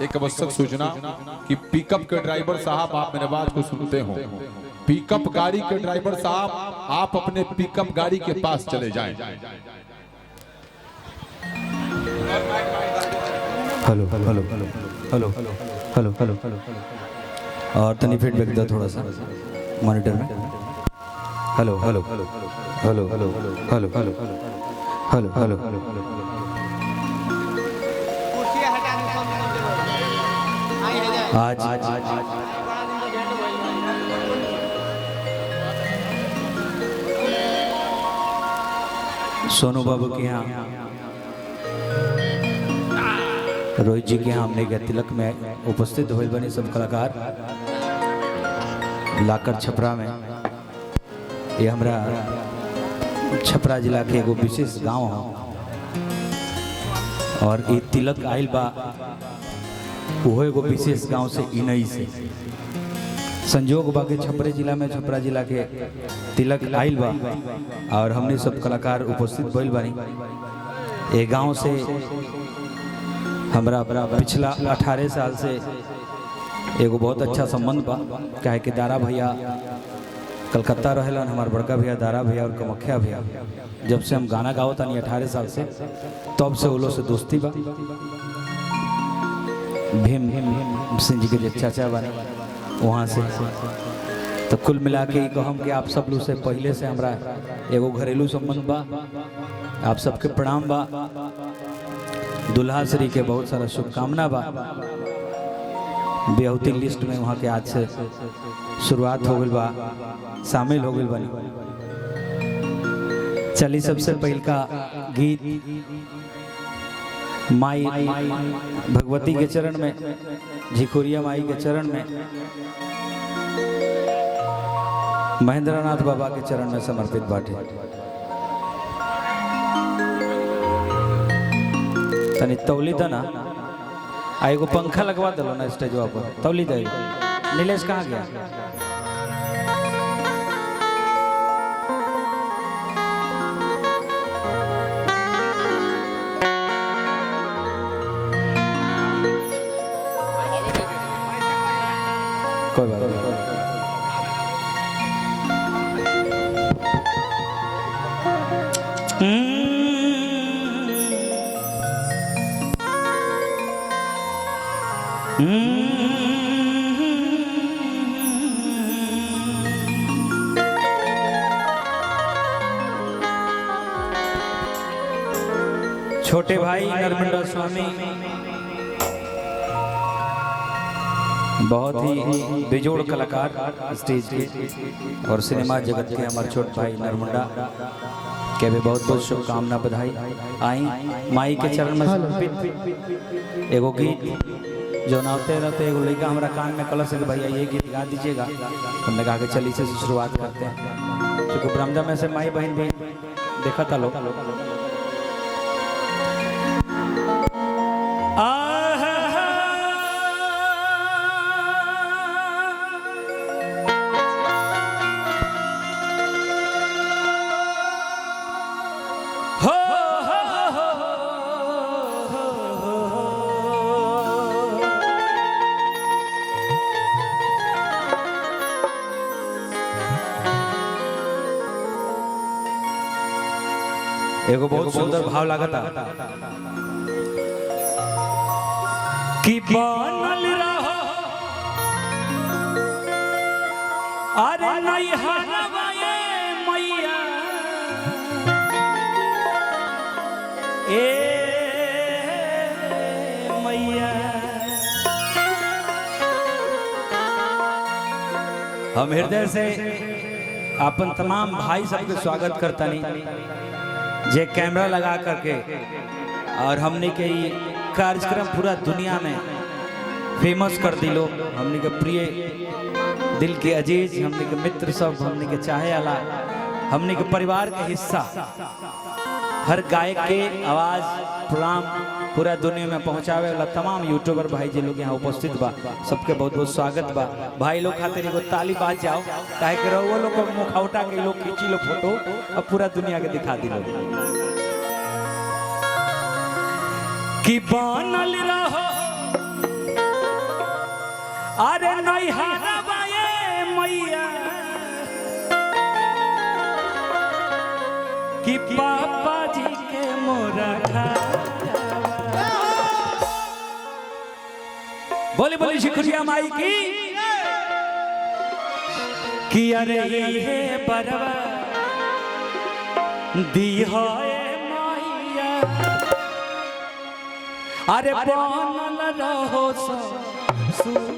एक आवश्यक सूचना कि पिकअप के ड्राइवर साहब, आप मेरे बात को सुनते हो, पिकअप गाड़ी के ड्राइवर साहब आप अपने पिकअप गाड़ी के पास चले जाएं। Hello hello hello hello hello hello hello और तनी फीडबैक दो थोड़ा सा मॉनिटर में। Hello hello hello hello hello hello hello hello hello hello आज सोनू बाबू के यहाँ, रोहित जी के यहाँ हमने के तिलक में उपस्थित हुए बने सब कलाकार लाकर छपरा में। ये हमारा छपरा जिला के एगो विशेष गांव है और ये तिलक आइल बा वो एगो विशेष गांव से इनई से संजोग बा के छपरे जिला में, छपरा जिला के तिलक आइल बा और हमने सब कलाकार उपस्थित भइल बानी। ये गांव से हमरा पिछला 18 साल से एगो बहुत अच्छा संबंध बा, काहे कि दारा भैया कलकत्ता रहेलन, हमार बड़का भैया दारा भैया और कमख्या भैया। जब से हम गाना गाओ तानी 18 साल से, तब से वो लोग से दोस्ती बा। भीम सिंह जी के जो चाचा बने वहाँ से, तो कुल मिला के कहम कि आप सब लोग से पहले से हमरा एगो घरेलू संबंध बा। आप सबके प्रणाम बा, दुल्हा श्री के बहुत सारा शुभकामना बा। ब्याहुती लिस्ट में वहाँ के आज से शुरुआत हो गई बा, शामिल हो गई बनी। चली सबसे पहल का गीत माई भगवती के चरण में, झिकुरिया माई के चरण में, महेंद्रनाथ बाबा के चरण में समर्पित बाटे। तनी तौली दा ना, एगो पंखा लगवा दलो ना स्टेजवा पर, तौली दे। नीलेश कहाँ गया? कोई बात नहीं। छोटे भाई नरमंडा स्वामी बहुत ही बेजोड़ कलाकार स्टेज के और सिनेमा जगत के हमारे छोटे भाई नरमुंडा के भी बहुत बहुत शुभकामना, बधाई। आई माई के चरण में समर्पित एगो गीत जो नाते रहते एगो लड़का हमारा कान में कलश है कि भैया ये गीत गा दीजिएगा। हमने कहा कि चलिए से शुरुआत करते हैं, क्योंकि बरामदा में से माई बहन भी देखा था लोग। एगो बहुत सुंदर भाव लागता कि बनल रहो अरे नहीं हरवाए मैया ए मैया। हम हृदय से अपन तमाम भाई सबके स्वागत करता नहीं जे कैमरा लगा करके और हमने के कार्यक्रम पूरा दुनिया में फेमस कर दिलो। हमने के प्रिय दिल के अजीज, हमने के मित्र सब, हमने के चाहे वाला, हमने के परिवार के हिस्सा हर गायक के आवाज प्रोग्राम पूरा दुनिया में पहुंचावे वाला तमाम यूट्यूबर भाई जी लोग यहाँ उपस्थित बा, सबके बहुत बहुत स्वागत बा। भाई लोग खातिर एगो ताली बाज जाओ, काहे के रहो लोग को मुखौटा के लोग खींची लो फोटो और पूरा दुनिया के दिखा दी लोग कि बनल रहो अरे नैहरा बाए मैया कि पापा जी के मोरा बोले बोले शुक्रिया माई की कि अरे ये बरवा दी है मैया अरे बनल रहो ससुर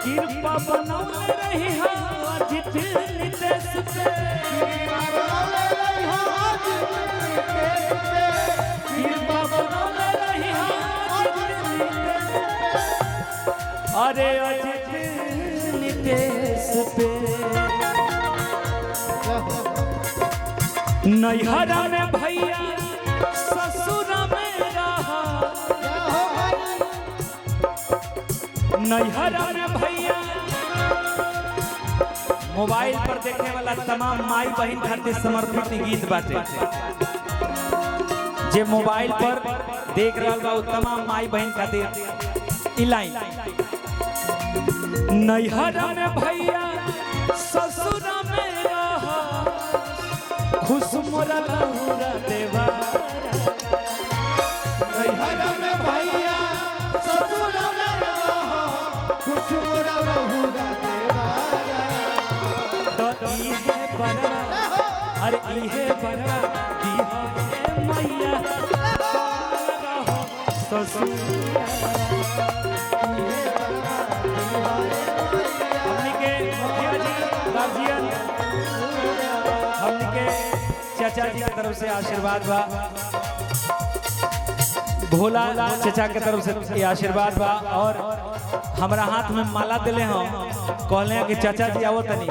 कृपा बनौले रही हो अजित नितेश पे कृपा बनौले रही हो अरे अजित नितेश पे नैहरा में भैया ससुर में रहा नैहरा में भैया मोबाइल पर देखने वाला तमाम माई बहन खातिर समर्पित गीत बाटे जे मोबाइल पर देख रहा बा तमाम माई बहन खातिर ई लाइन नैहरा में भैया ससुर में रहा खुश मोरा लहुरा देवा नैहरा में भैया ससुर में रहा खुश मोरा लहुरा देवा तो इहे बड़ा अरे इहे बड़ा दिहा मैया ससुर चाचा जी की तरफ से आशीर्वाद बा भोला चाचा की तरफ से ये आशीर्वाद बा और हमारा हाथ में माला दिले हो कहले कि चाचा जी आओ तनी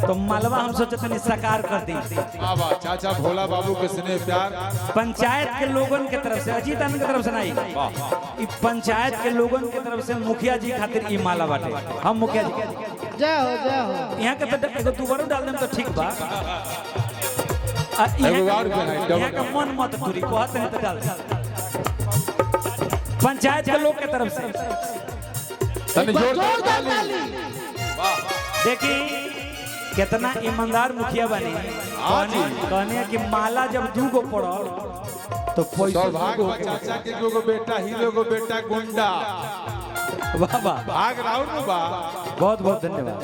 तो मालवा हम सोचे तनी साकार कर दी चाचा भोला बाबू के स्नेह प्यार पंचायत के लोगन के तरफ से अजीत आनंद की तरफ से नहीं पंचायत के लोगन के तरफ से मुखिया जी खातिर ई माला बाटे हम मुखिया जी जाओ यहाँ के तो एगो दुबारो डाल देम तो ठीक बा यहाँ का मन मत पूरी कहते हैं तो डाल पंचायत के लोग के तरफ से तने जोर जोरदार ताली। देखी कितना ईमानदार मुखिया बने। कहने कि माला जब 2 गो पड़ल तो पैसा सौभाग्य हो चाचा के एगो बेटा हीरो को बेटा गुंडा वाह वाह भाग राउर में बा। बहुत बहुत धन्यवाद।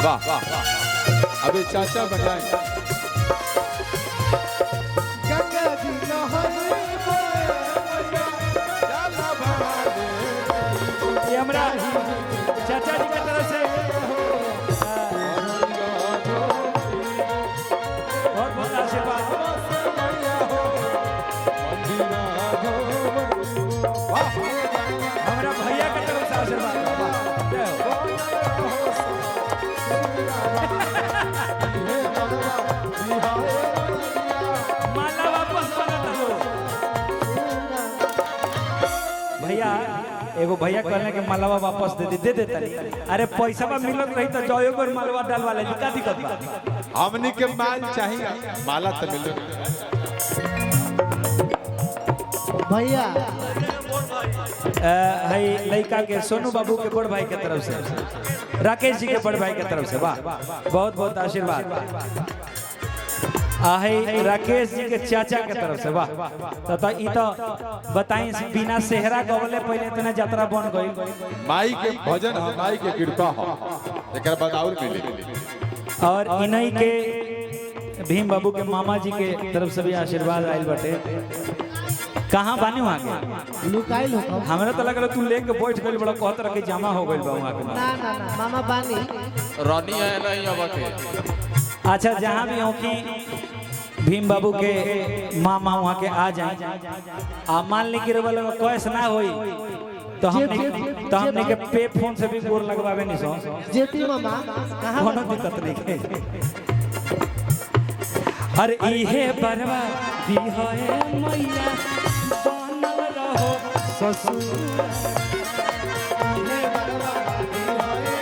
वाह वाह अबे चाचा बनाए गंगा जी नहरे ये हमरा चाचा जी की तरफ से बहुत बहुत आशीर्वाद। हमरा भैया की तरफ से आशीर्वाद। माला वापस भैया एगो भैया कहने के मालवा वापस दे देता। अरे पैसा मिलत रही तो जयो पर मालवा डालवा ले का दिक्कत बा। हमनी के माल चाहिए माला तो मिले भैया है लड़का के सोनू बाबू के बड़ भाई के तरफ से राकेश जी के बड़ भाई के तरफ से वाह बहुत बहुत आशीर्वाद। आहे राकेश जी के चाचा के तरफ से वाह तो ई तो बताई बिना सेहरा गवले पहले इतना यात्रा बन गई। माई के भजन है माई के कृपा है एकर बाद और मिले। और इन्हीं के भीम बाबू के मामा जी के तरफ से भी आशीर्वाद आयल बटे। कहाँ बानी वहाँ के लुकाइल हो कम। हमरा तो लग रहा तू लेके बैठ गई बड़ा कहत रह के जमा हो गई बा वहाँ के। ना ना ना मामा बानी रानी है नहीं अब के अच्छा जहाँ भी हो कि भीम बाबू के मामा वहाँ के आ जाए आ मान ली कि रबल कैश ना होई तो हमने के पे फोन से भी गोर लगवावे नहीं सो जेती मामा कहां कोनो दिक्कत नहीं है। अरे इहे बरवा दी होए मैया बनल रहो ससुर। इहे बरवा दी होए